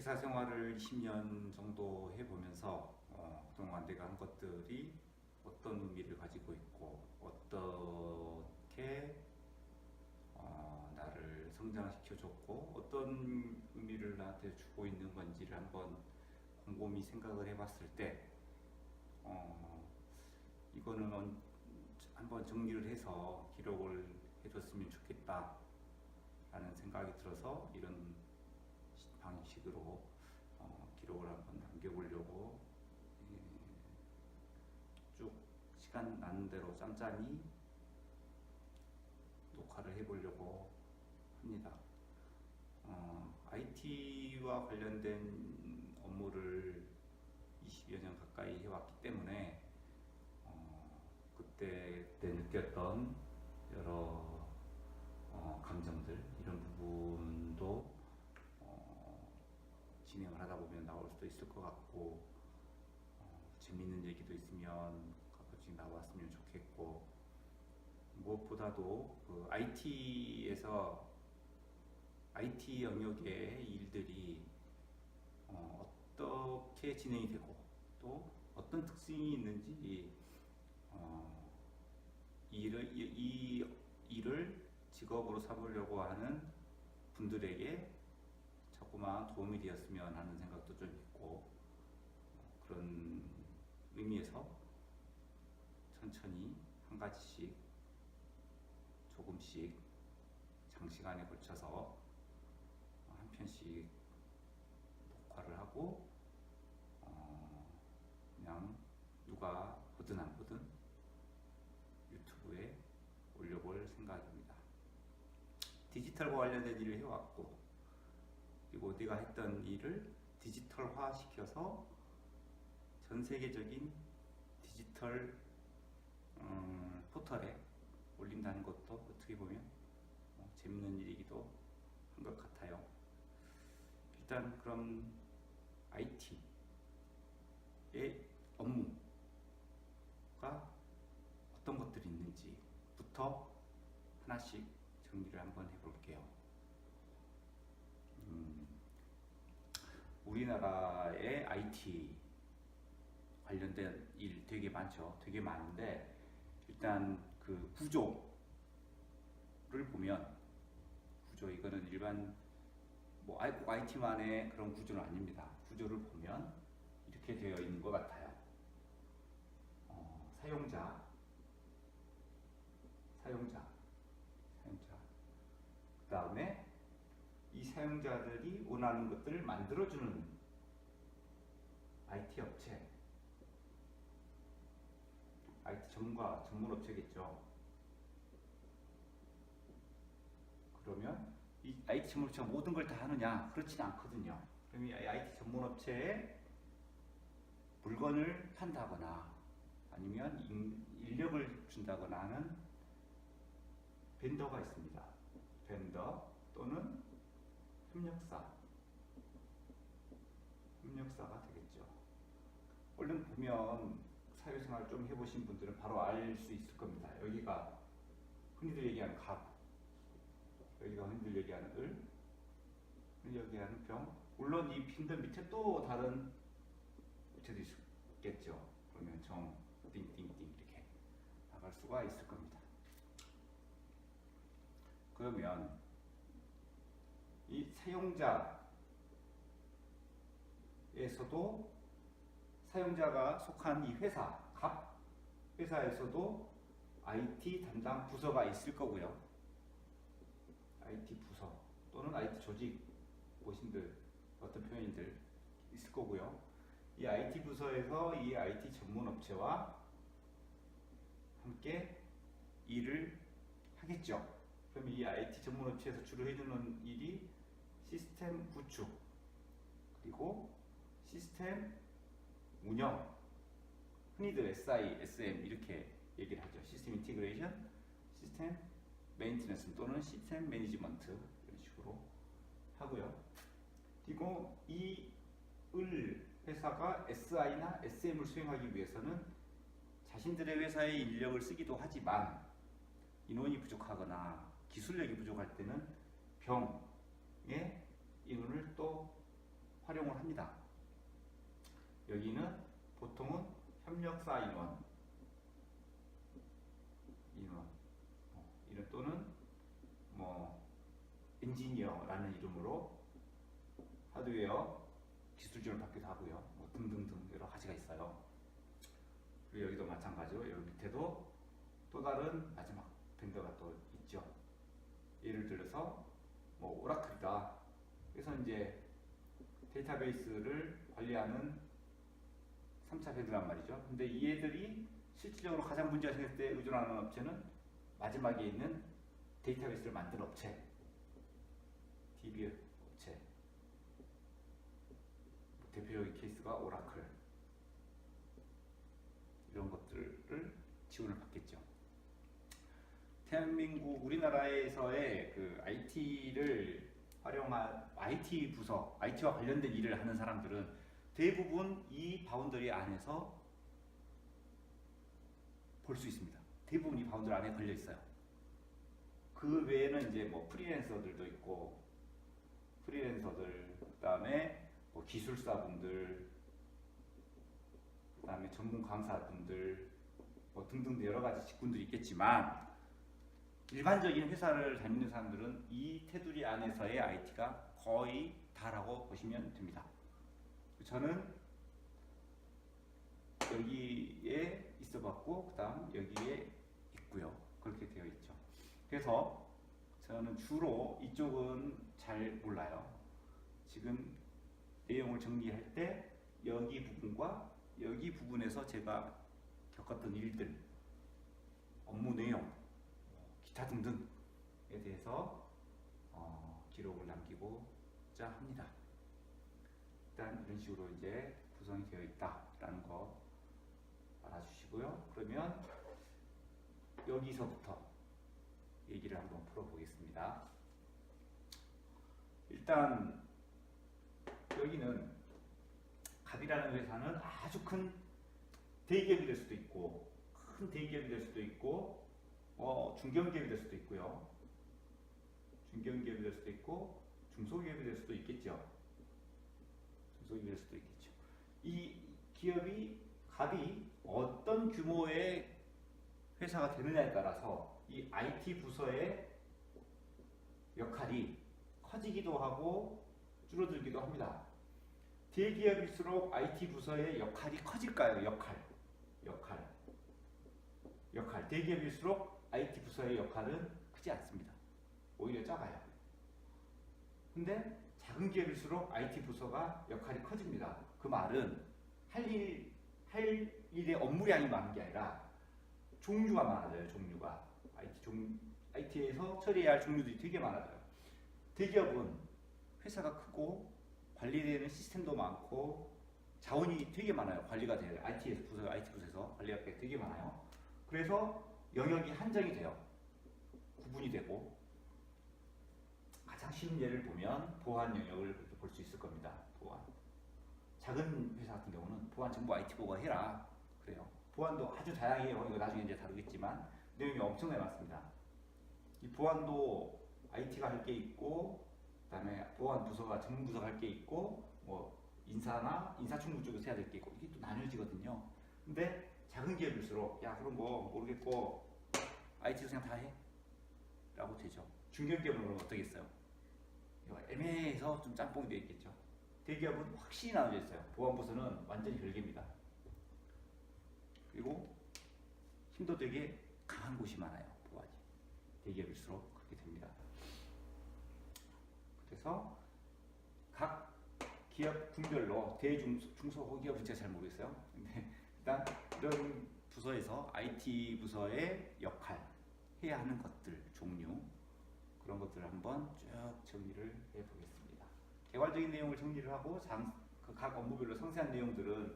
회사 생활을 20년 정도 해보면서 그동안 내가 한 것들이 어떤 의미를 가지고 있고 어떻게 나를 성장시켜줬고 어떤 의미를 나한테 주고 있는 건지를 한번 곰곰이 생각을 해봤을 때 이거는 한번 정리를 해서 기록을 해줬으면 좋겠다 라는 생각이 들어서 이런 방식으로 기록을 한번 남겨보려고 쭉 시간 나는 대로 짬짬이 녹화를 해보려고 합니다. IT와 관련된 업무를 20여 년 가까이 해왔기 때문에 그때 느꼈던 여러 감정들 이런 부분도 진행을 하다 보면 나올 수도 있을 것 같고 재밌는 얘기도 있으면 가끔씩 나왔으면 좋겠고 무엇보다도 그 IT에서 IT 영역의 일들이 어떻게 진행이 되고 또 어떤 특징이 있는지 이 일을 직업으로 삼으려고 하는 분들에게 자꾸만 도움이 되었으면 하는 생각도 좀 있고 그런 의미에서 천천히 한 가지씩 조금씩 장시간에 걸쳐서 한 편씩 녹화를 하고 그냥 누가 보든 안 보든 유튜브에 올려볼 생각입니다. 디지털과 관련된 일을 해왔고 그리고 내가 했던 일을 디지털화 시켜서 전 세계적인 디지털 포털에 올린다는 것도 어떻게 보면 재밌는 일이기도 한 것 같아요. 일단 그럼 IT의 업무가 어떤 것들이 있는지부터 하나씩 정리를 한번 해볼게요. 우리나라의 IT 관련된 일 되게 많죠. 되게 많은데 일단 그 구조를 보면 이거는 일반 꼭 IT만의 그런 구조는 아닙니다. 구조를 보면 이렇게 되어 있는 것 같아요. 사용자, 그 다음에 이 사용자들이 원하는 것들을 만들어주는 IT 업체, IT 전문 업체겠죠. 그러면 이 IT 전문 업체가 모든 걸 다 하느냐? 그렇지는 않거든요. 그럼 이 IT 전문 업체에 물건을 판다거나 아니면 인력을 준다거나 하는 벤더가 있습니다. 벤더 또는 협력사가 되겠죠. 얼른 보면 사회생활 좀 해보신 분들은 바로 알 수 있을 겁니다. 여기가 흔히들 얘기하는 갑, 여기가 흔히들 얘기하는 을, 흔히들 얘기하는 병. 물론 이 빈더 밑에 또 다른 밑에도 있겠죠. 그러면 정, 띵띵띵 이렇게 나갈 수가 있을 겁니다. 그러면 이 사용자에서도 사용자가 속한 이 갑 회사에서도 IT 담당 부서가 있을 거고요. IT 부서 또는 IT 조직 보신들 어떤 표현인들 있을 거고요. 이 IT 부서에서 이 IT 전문 업체와 함께 일을 하겠죠. 그럼 이 IT 전문 업체에서 주로 해주는 일이 시스템 구축 그리고 시스템 운영, 흔히들 SI, SM 이렇게 얘기를 하죠. 시스템 인티그레이션, 시스템 메인티넌스 또는 시스템 매니지먼트 이런 식으로 하고요. 그리고 이 회사가 SI나 SM을 수행하기 위해서는 자신들의 회사의 인력을 쓰기도 하지만 인원이 부족하거나 기술력이 부족할 때는 병의 인원을 또 활용을 합니다. 여기는 보통은 협력사 인원 또는 뭐 엔지니어라는 이름으로 하드웨어 기술 지원을 받기도 하고요. 뭐 등등등 여러 가지가 있어요. 그리고 여기도 마찬가지로 여기 밑에도 또 다른 마지막 벤더가 또 있죠. 예를 들어서 뭐 오라클이다. 그래서 이제 데이터베이스를 관리하는 3차 벤더란 말이죠. 근데 이 애들이 실질적으로 가장 문제가 생길 때 의존하는 업체는 마지막에 있는 데이터베이스를 만든 업체, DB 업체. 대표적인 케이스가 오라클. 이런 것들을 지원을 받겠죠. 대한민국 우리나라에서의 그 IT를 활용한 IT 부서, IT와 관련된 일을 하는 사람들은 대부분 이 바운더리 안에서 볼 수 있습니다. 대부분 이 바운더리 안에 걸려 있어요. 그 외에는 이제 뭐 프리랜서들도 있고, 그다음에 뭐 기술사분들, 그다음에 전문 강사분들, 뭐 등등 여러 가지 직군들이 있겠지만 일반적인 회사를 다니는 사람들은 이 테두리 안에서의 IT가 거의 다라고 보시면 됩니다. 저는 여기에 있어봤고, 그다음 여기에 있고요. 그렇게 되어 있죠. 그래서 저는 주로 이쪽은 잘 몰라요. 지금 내용을 정리할 때 여기 부분과 여기 부분에서 제가 겪었던 일들, 업무 내용, 기타 등등에 대해서 기록을 남기고자 합니다. 일단 이런 식으로 이제 구성이 되어 있다라는 거 알아주시고요. 그러면 여기서부터 얘기를 한번 풀어보겠습니다. 일단 여기는 갑이라는 회사는 아주 큰 대기업이 될 수도 있고, 큰 대기업이 될 수도 있고, 중견기업이 될 수도 있고요. 중견기업이 될 수도 있고, 중소기업이 될 수도 있겠죠. 중소기업이 될 수도 있겠죠. 이 기업이, 갑이 어떤 규모의 회사가 되느냐에 따라서 이 IT 부서의 역할이 커지기도 하고 줄어들기도 합니다. 대기업일수록 IT 부서의 역할이 커질까요? 역할. 대기업일수록 IT 부서의 역할은 크지 않습니다. 오히려 작아요. 근데 작은 기업일수록 IT 부서가 역할이 커집니다. 그 말은 할 일의 업무량이 많은 게 아니라 종류가 많아져요. 종류가. IT에서 처리해야 할 종류들이 되게 많아져요. 대기업은 회사가 크고 관리되는 시스템도 많고 자원이 되게 많아요. 관리가 돼요. IT 부서에서 관리가 되게 많아요. 그래서 영역이 한정이 돼요. 구분이 되고, 가장 쉬운 예를 보면 보안 영역을 볼 수 있을 겁니다. 보안. 작은 회사 같은 경우는 보안 전부 IT 보고 해라. 그래요. 보안도 아주 다양해요. 이거 나중에 이제 다루겠지만 내용이 엄청나게 많습니다. 이 보안도 IT가 할 게 있고, 그다음에 보안 부서가 전문 부서가 할 게 있고, 뭐 인사총무 쪽에서 해야 될 게 있고, 이게 또 나뉘어지거든요. 근데 작은 기업일수록 야 그럼 뭐 모르겠고 IT도 그냥 다 해? 라고 되죠. 중견기업은 그럼 어떻겠어요? 애매해서 좀 짬뽕이 되어 있겠죠. 대기업은 확실히 나눠져 있어요. 보안부서는 완전히 별개입니다. 그리고 힘도 되게 강한 곳이 많아요. 보안이. 대기업일수록 그렇게 됩니다. 그래서 각 기업 분별로 중소기업은 제가 잘 모르겠어요. 근데 일단 이런 부서에서 IT 부서의 역할, 해야 하는 것들, 종류, 그런 것들을 한번 쭉 정리를 해보겠습니다. 개괄적인 내용을 정리를 하고 각 업무별로 상세한 내용들은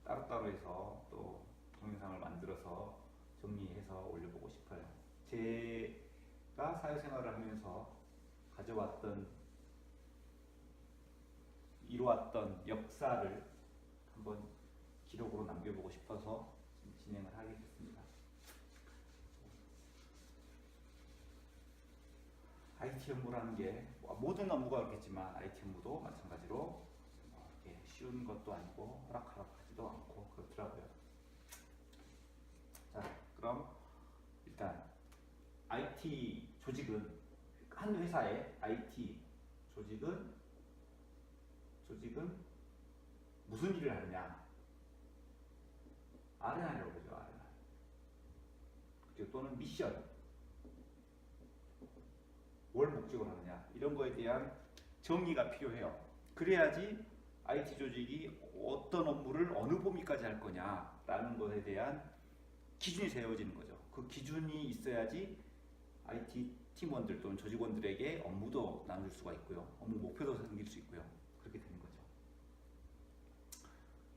따로따로 해서 또 동영상을 만들어서 정리해서 올려보고 싶어요. 제가 사회생활을 하면서 이루었던 역사를 한번 기록으로 남겨보고 싶어서 진행을 하게 됐습니다. IT 업무라는 게 모든 업무가 그렇겠지만 IT 업무도 마찬가지로 쉬운 것도 아니고 호락호락하지도 않고 그렇더라고요. 자, 그럼 일단 IT 조직은 한 회사의 IT 조직은 무슨 일을 하느냐? R&I라고 그러죠. R&I. 또는 미션, 뭘 목적으로 하느냐? 이런 거에 대한 정의가 필요해요. 그래야지 IT 조직이 어떤 업무를 어느 범위까지 할 거냐라는 것에 대한 기준이 세워지는 거죠. 그 기준이 있어야지 IT 팀원들 또는 조직원들에게 업무도 나눌 수가 있고요. 업무 목표도 생길 수 있고요. 그렇게 되는 거죠.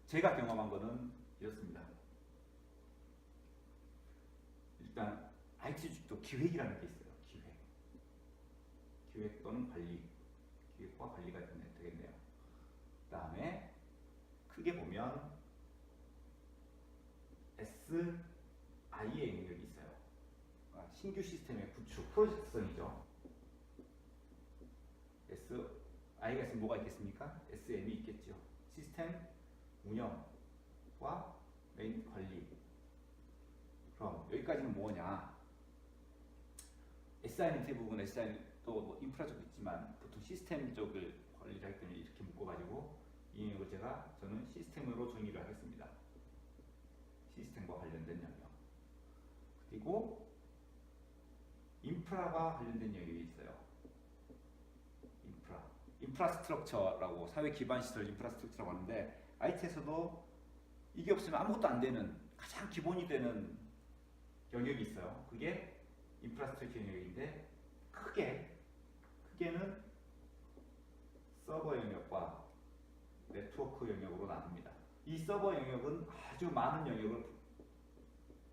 제가 경험한 거는 이렇습니다. 일단 IT 조직도 기획이라는 게 있어요. 기획 또는 관리. 기획과 관리가 되겠네요. 그 다음에 크게 보면 SI의 영역이 있어요. 신규 시스템의 구축, 프로젝트성이죠. SI가 있으면 뭐가 있겠습니까? SM이 있겠죠. 시스템 운영과 메인 관리. 그럼 여기까지는 뭐냐? SI는 대부분 SI도 뭐 인프라 쪽도 있지만 보통 시스템 쪽을 관리를 하기 때문에 이렇게 묶어가지고 이 영역을 저는 시스템으로 정의를 하겠습니다. 시스템과 관련된 영역. 그리고 인프라가 관련된 영역이 있어요. 인프라스트럭처라고 사회 기반 시설 인프라스트럭처라고 하는데 IT에서도 이게 없으면 아무것도 안 되는 가장 기본이 되는 영역이 있어요. 그게 인프라스트럭처 영역인데 크게는 서버 영역과 네트워크 영역으로 나눕니다. 이 서버 영역은 아주 많은 영역을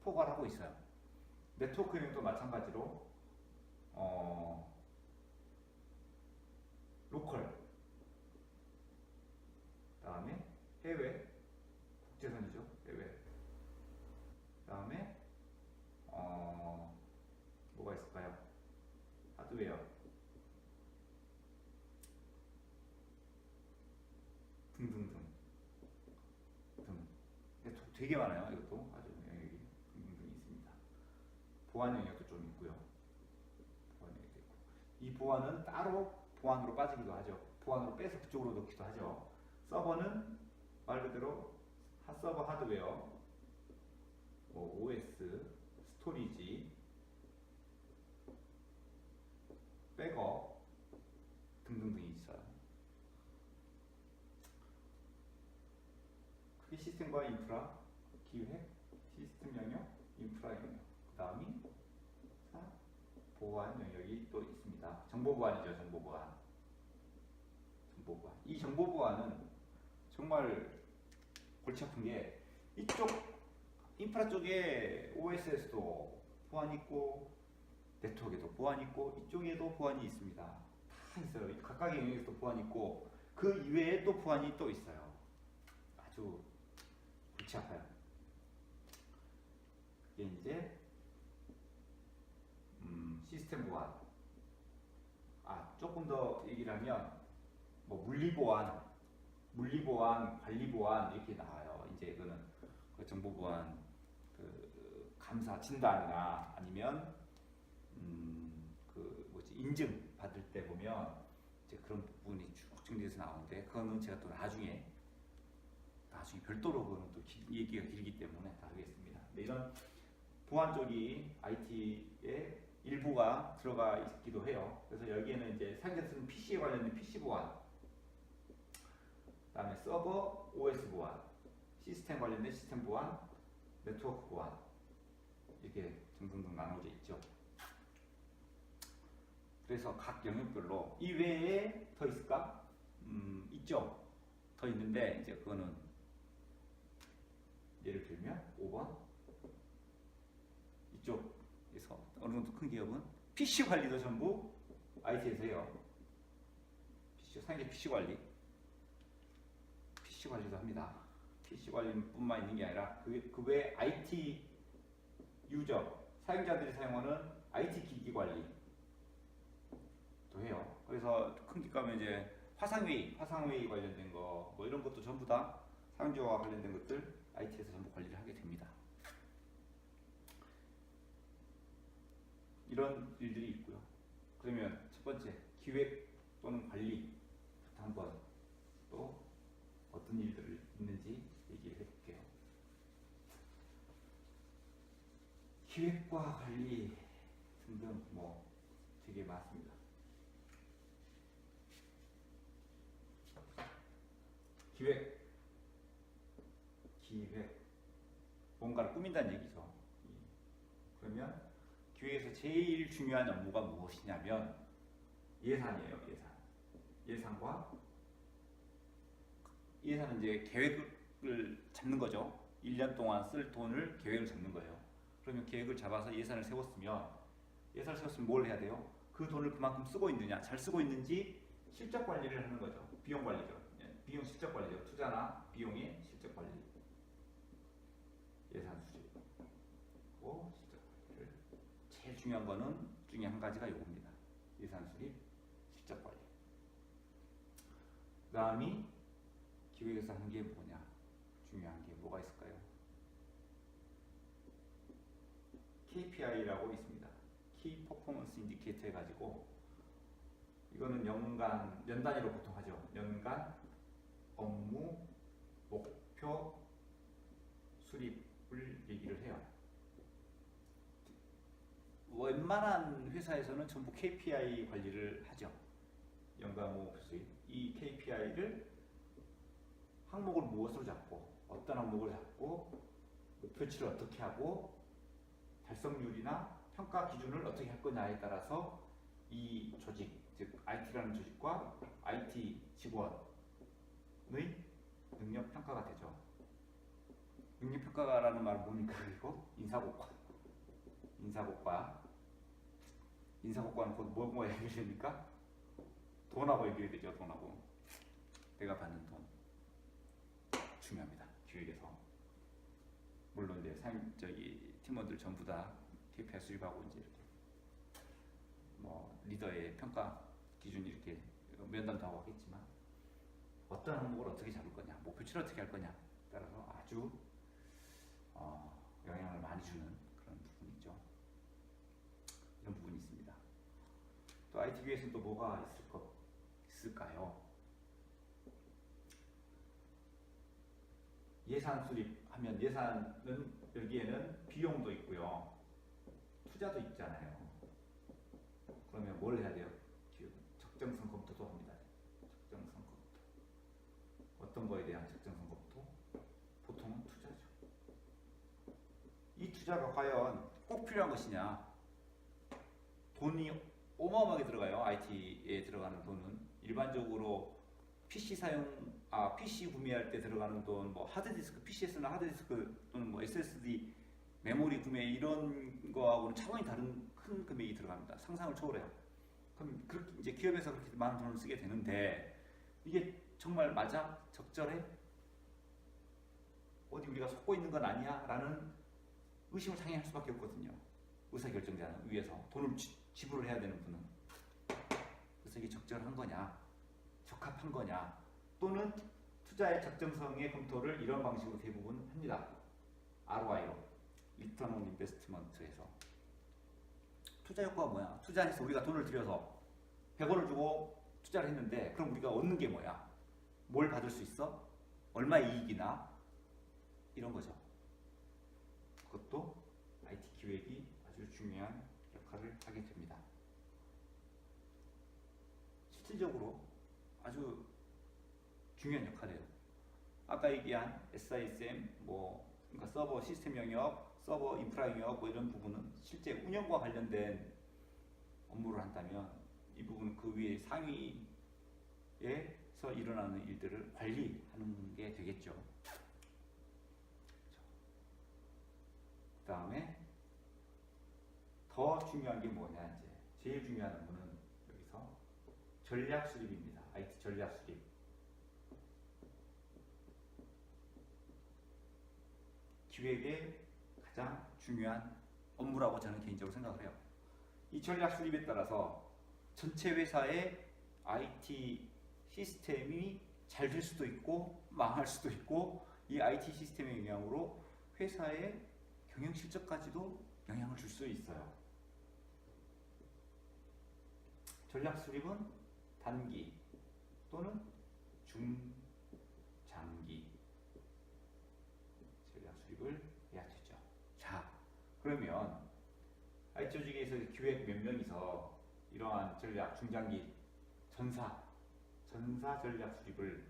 포괄하고 있어요. 네트워크 영역도 마찬가지로 로컬, 다음에 해외, 국제선이죠. 해외. 다음에 뭐가 있을까요? 하드웨어 등등등 되게 많아요. 이것도 아주 영역이 등등등이 있습니다. 보안 영역도 좀 있고요. 보안 영역도 있고. 이 보안은 따로 보안으로 빠지기도 하죠. 보안으로 빼서 그쪽으로 넣기도 하죠. 서버는 말 그대로 서버 하드웨어, 뭐 OS, 스토리지, 백업 등등등이 있어요. 크게 시스템과 인프라, 기획, 시스템 영역, 인프라 영역. 그 다음이 보안 영역이 또 있습니다. 정보 보안이죠. 정보 보안. 이 정보 보안은 정말 골치 아픈 게 이쪽 인프라 쪽에 OS에서도 보안이 있고 네트워크에도 보안이 있고 이쪽에도 보안이 있습니다. 다 있어요. 각각의 영역에서도 보안이 있고 그 이외에 또 보안이 또 있어요. 아주 골치 아파요. 이게 이제 시스템 보안. 조금 더 얘기를 하면 뭐 물리보안, 관리보안 이렇게 나와요. 이제 이거는 그 정보보안 그 감사 진단이나 아니면 그 뭐지 인증 받을 때 보면 이제 그런 부분이 쭉 정리돼서 나오는데 그거는 제가 또 나중에 별도로 그거는 또 얘기가 길기 때문에 다루겠습니다. 근데 이런 보안 쪽이 IT의 일부가 들어가 있기도 해요. 그래서 여기에는 이제 사용자 쓰는 PC에 관련된 PC 보안, 그다음에 서버 OS 보안, 시스템 관련된 시스템 보안, 네트워크 보안 이렇게 등등등 나눠져 있죠. 그래서 각 영역별로 이 외에 더 있을까? 있죠. 더 있는데 이제 그거는 예를 들면 5번 이쪽에서 어느 정도 큰 기업은 PC 관리도 전부 IT에서 해요. 사용자 PC 관리도 합니다. PC 관리뿐만 있는 게 아니라 그 외에 IT 유저, 사용자들이 사용하는 IT 기기 관리도 해요. 그래서 큰 집 가면 이제 화상회의 관련된 거, 뭐 이런 것도 전부 다 사용자와 관련된 것들 IT에서 전부 관리를 하게 됩니다. 이런 일들이 있고요. 그러면 첫 번째 기획 또는 관리부터 한번 또 어떤 일들이 있는지 얘기를 해볼게요. 기획과 관리 등등 뭐 되게 많습니다. 기획 뭔가를 꾸민다는 얘기죠. 그러면 기획에서 제일 중요한 업무가 무엇이냐면 예산이에요. 예산은 이제 계획을 잡는 거죠. 1년 동안 쓸 돈을 계획을 잡는 거예요. 그러면 계획을 잡아서 예산을 세웠으면 뭘 해야 돼요? 그 돈을 그만큼 쓰고 있느냐, 잘 쓰고 있는지 실적 관리를 하는 거죠. 비용 관리죠. 비용 실적 관리죠. 투자나 비용의 실적 관리. 예산 수립하고 실적 관리를 제일 중요한 거는 중에 한 가지가 요겁니다. 예산 수립, 실적 관리. 그 다음이 기획에서 하는 게 뭐냐? 중요한 게 뭐가 있을까요? KPI라고 있습니다. Key Performance Indicator 해가지고 이거는 연 단위로 보통 하죠. 연간 업무 목표 수립을 얘기를 해요. 웬만한 회사에서는 전부 KPI 관리를 하죠. 연간 업무 목표 수립. 이 KPI를 항목을 무엇으로 잡고 어떤 항목을 잡고 목표치를 어떻게 하고 달성률이나 평가 기준을 어떻게 할 거냐에 따라서 이 조직, 즉 IT라는 조직과 IT 직원의 능력 평가가 되죠. 능력 평가라는 말은 뭡니까? 그리고 인사고과는 곧 뭐가 연결됩니까? 돈하고 연결되죠. 돈하고 내가 받는 돈 중요합니다. 기획에서 물론 이제 팀원들 전부 다 KPI 수립하고 이제 이렇게 뭐 리더의 평가 기준 이렇게 면담도 하고 하겠지만 어떤 항목을 어떻게 잡을 거냐, 목표치를 어떻게 할 거냐 따라서 아주 영향을 많이 주는 그런 부분이죠. 이런 부분이 있습니다. 또 IT 기획에서는 또 뭐가 있을까요? 예산 수립하면 예산은 여기에는 비용도 있고요. 투자도 있잖아요. 그러면 뭘 해야 돼요? 적정성 검토도 합니다. 적정성 검토. 어떤 거에 대한 적정성 검토? 보통은 투자죠. 이 투자가 과연 꼭 필요한 것이냐? 돈이 어마어마하게 들어가요. IT에 들어가는 돈은 일반적으로 PC 구매할 때 들어가는 돈, 뭐 하드디스크, PC에서는 하드디스크 또는 뭐 SSD 메모리 구매 이런 거하고는 차원이 다른 큰 금액이 들어갑니다. 상상을 초월해요. 그럼 그렇게 이제 기업에서 그렇게 많은 돈을 쓰게 되는데 이게 정말 맞아? 적절해? 어디 우리가 속고 있는 건 아니야? 라는 의심을 상해할 수밖에 없거든요. 의사결정자는 위에서 돈을 지불을 해야 되는 분은. 그래서 이게 적절한 거냐? 적합한 거냐? 또는 투자의 적정성의 검토를 이런 방식으로 대부분 합니다. ROI로. Return on Investment에서. 투자 효과가 뭐야? 투자해서 우리가 돈을 들여서 100원을 주고 투자를 했는데 그럼 우리가 얻는 게 뭐야? 뭘 받을 수 있어? 얼마 이익이나? 이런 거죠. 그것도 IT 기획이 아주 중요한 역할을 하게 됩니다. 실질적으로 아주 중요한 역할이에요. 아까 얘기한 SISM, 그러니까 서버 시스템 영역, 서버 인프라 영역 이런 부분은 실제 운영과 관련된 업무를 한다면 이 부분은 그 위에 상위에서 일어나는 일들을 관리하는 게 되겠죠. 그 다음에 더 중요한 게 뭐냐, 이제 제일 중요한 업무는 여기서 전략 수립입니다. IT 전략 수립. 기획의 가장 중요한 업무라고 저는 개인적으로 생각을 해요. 이 전략 수립에 따라서 전체 회사의 IT 시스템이 잘 될 수도 있고 망할 수도 있고 이 IT 시스템의 영향으로 회사의 경영 실적까지도 영향을 줄 수 있어요. 전략 수립은 단기 또는 중장기 전략 수립을 해야 되죠. 자, 그러면 IT 조직에서 기획 몇 명이서 이러한 전략 중장기 전사 전략 수립을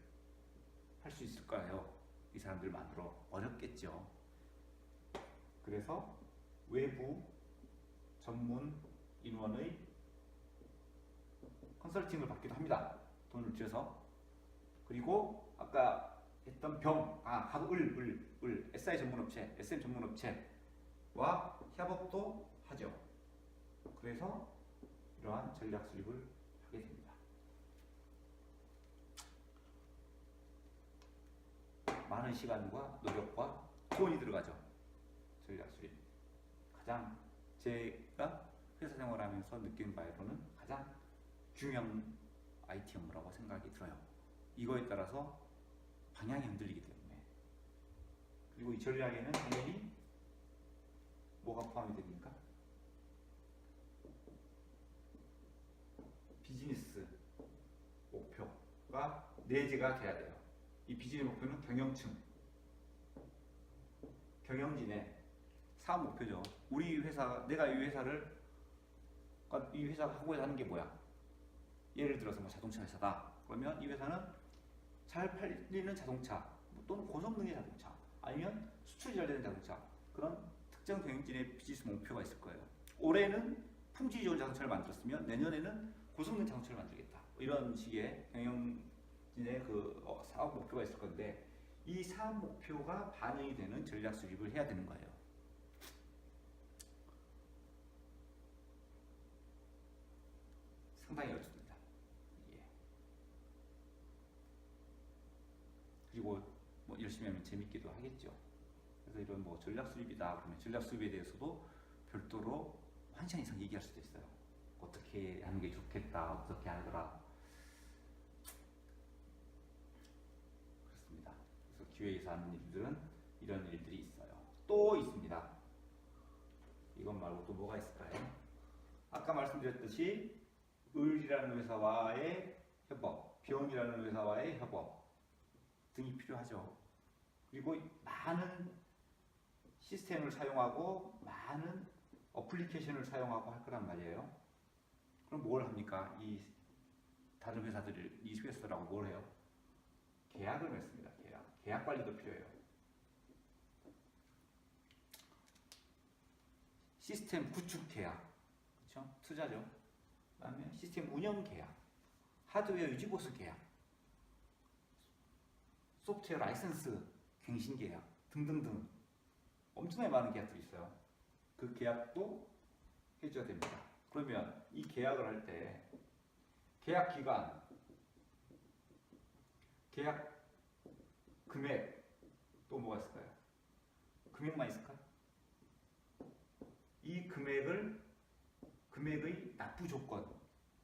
할 수 있을까요? 이 사람들만으로 어렵겠죠. 그래서 외부 전문 인원의 컨설팅을 받기도 합니다. 돈을 들여서. 그리고 아까 했던 SI 전문업체, SM 전문업체와 협업도 하죠. 그래서 이러한 전략 수립을 하게 됩니다. 많은 시간과 노력과 돈이 들어가죠. 전략 수립. 가장 제가 회사 생활하면서 느낀 바로는 가장 중요한 IT 업무라고 생각이 들어요. 이거에 따라서 방향이 흔들리기 때문에. 그리고 이 전략에는 당연히 뭐가 포함이 됩니까? 비즈니스 목표가 내재가 돼야 돼요. 이 비즈니스 목표는 경영층, 경영진의 사업 목표죠. 우리 회사, 내가 이 회사가 하고자 하는 게 뭐야? 예를 들어서 뭐 자동차 회사다. 그러면 이 회사는 잘 팔리는 자동차 또는 고성능의 자동차 아니면 수출이 잘 되는 자동차 그런 특정 경영진의 비즈니스 목표가 있을 거예요. 올해는 품질이 좋은 자동차를 만들었으면 내년에는 고성능 자동차를 만들겠다. 이런 식의 경영진의 사업 목표가 있을 건데 이 사업 목표가 반영이 되는 전략 수립을 해야 되는 거예요. 상당히 어렵습니다. 예. 그리고 뭐 열심히 하면 재밌기도 하겠죠. 그래서 이런 뭐 전략 수립이다 그러면 전략 수립에 대해서도 별도로 1시간 이상 얘기할 수도 있어요. 어떻게 하는 게 좋겠다, 어떻게 하더라. 그렇습니다. 그래서 기획에서 하는 일들은 이런 일들이 있어요. 또 있습니다. 이것 말고 또 뭐가 있을까요? 아까 말씀드렸듯이 을이라는 회사와의 협업, 병이라는 회사와의 협업 등이 필요하죠. 그리고 많은 시스템을 사용하고 많은 어플리케이션을 사용하고 할 거란 말이에요. 그럼 뭘 합니까? 이 다른 회사들이 이 회사들하고 뭘 해요? 계약을 맺습니다. 계약 관리도 필요해요. 시스템 구축 계약, 그렇죠? 투자죠. 그다음에 시스템 운영 계약, 하드웨어 유지 보수 계약, 소프트웨어 라이선스 갱신 계약 등등등 엄청나게 많은 계약들이 있어요. 그 계약도 해줘야 됩니다. 그러면 이 계약을 할 때 계약 기간, 계약 금액 또 뭐가 있을까요? 금액만 있을까요? 이 금액의 납부 조건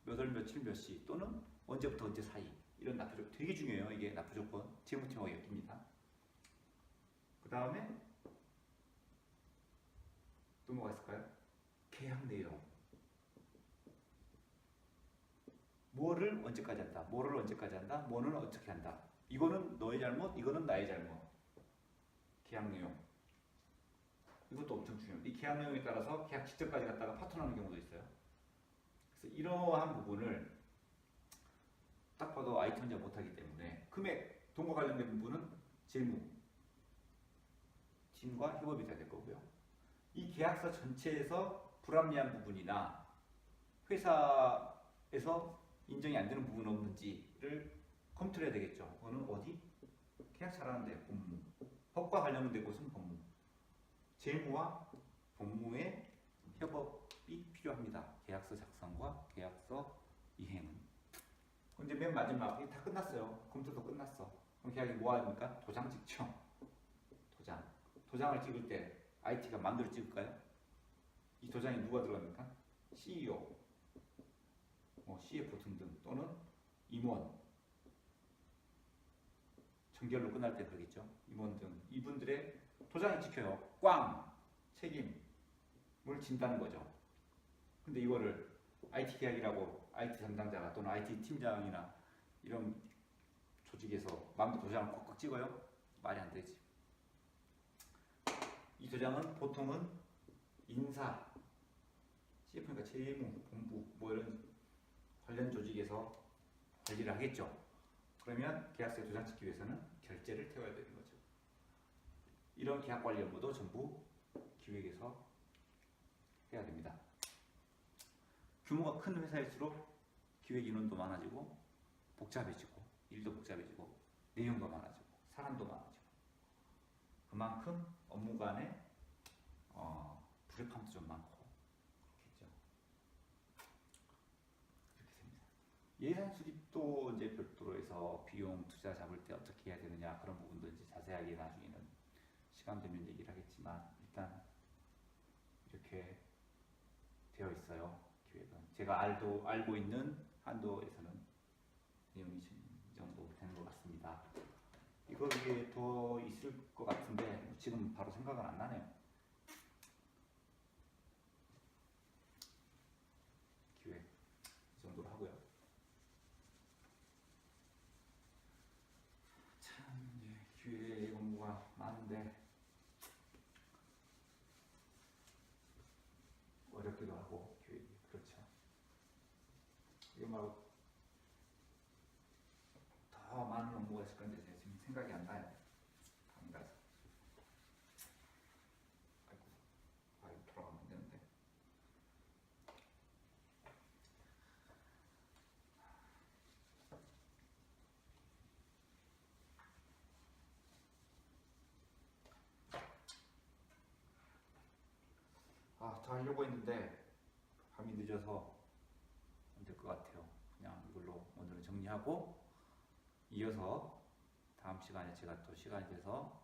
몇 월 며칠 몇 시 또는 언제부터 언제 사이 이런 납부 조건 되게 중요해요. 이게 납부 조건 재무팀하고 엮입니다. 그 다음에 또 뭐가 있을까요? 계약 내용 뭐를 언제까지 한다, 뭐를 언제까지 한다, 뭐는 어떻게 한다. 이거는 너의 잘못, 이거는 나의 잘못. 계약 내용 이것도 엄청 중요해요. 이 계약 내용에 따라서 계약 직전까지 갔다가 파토나는 경우도 있어요. 그래서 이러한 부분을 딱 봐도 IT 혼자 못하기 때문에 금액, 돈과 관련된 부분은 재무 팀과 협업이 돼야 될 거고요. 이 계약서 전체에서 불합리한 부분이나 회사에서 인정이 안 되는 부분 없는지를 검토를 해야 되겠죠. 그거는 어디? 계약 잘하는데 법무, 법과 관련된 곳은 법무, 재무와 법무의 협업이 필요합니다. 계약서 작성과 계약서 이행은. 근데 맨 마지막 다 끝났어요. 검토도 끝났어. 그럼 계약이 뭐 합니까? 도장 찍죠. 도장을 찍을 때 IT가 마음대로 찍을까요? 이 도장에 누가 들어갑니까? CEO, CFO 등등 또는 임원, 정결로 끝날 때 그러겠죠. 임원 등 이분들의 도장이 찍혀요. 꽝! 책임을 진다는 거죠. 근데 이거를 IT 계약이라고 IT 담당자가 또는 IT 팀장이나 이런 조직에서 마음대로 도장을 콕콕 찍어요? 말이 안 되지. 이 도장은 보통은 인사, CF니까 재무, 본부 뭐 이런 관련 조직에서 관리를 하겠죠. 그러면 계약서에 도장 찍기 위해서는 결제를 태워야 되는 거죠. 이런 계약 관리 업무도 전부 기획에서 해야 됩니다. 규모가 큰 회사일수록 기획 인원도 많아지고 복잡해지고 일도 복잡해지고 내용도 많아지고 사람도 많아지고 그만큼 업무 간에 불협화음도 좀 많고 그렇겠죠. 그렇게 됩니다. 예산 수립도 이제 별도로 해서 비용 투자 잡을 때 어떻게 해야 되느냐 그런 부분도 이제 자세하게 나중에는 시간 되면 얘기를 하겠지만 일단 이렇게 되어 있어요. 기획은 제가 알고 있는 한도에서는 내용이 이 정도 되는 것 같습니다. 이게 더 있을 것 같은데 지금 바로 생각은 안 나네요. 기획 이 정도로 하고요. 참 기획 업무가 많은데 어렵기도 하고 기획이 그렇죠. 이거 말고 더 많은 업무가 있을 건데 제가 지금 생각이 안 나요. 안 가서. 아이고 돌아가면 안 되는데. 더 하려고 했는데 밤이 늦어서 안 될 것 같아요. 그냥 이걸로 오늘은 정리하고 이어서 다음 시간에 제가 또 시간이 돼서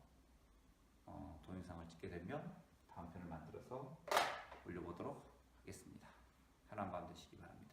동영상을 찍게 되면 다음 편을 만들어서 올려보도록 하겠습니다. 편한 밤 되시기 바랍니다.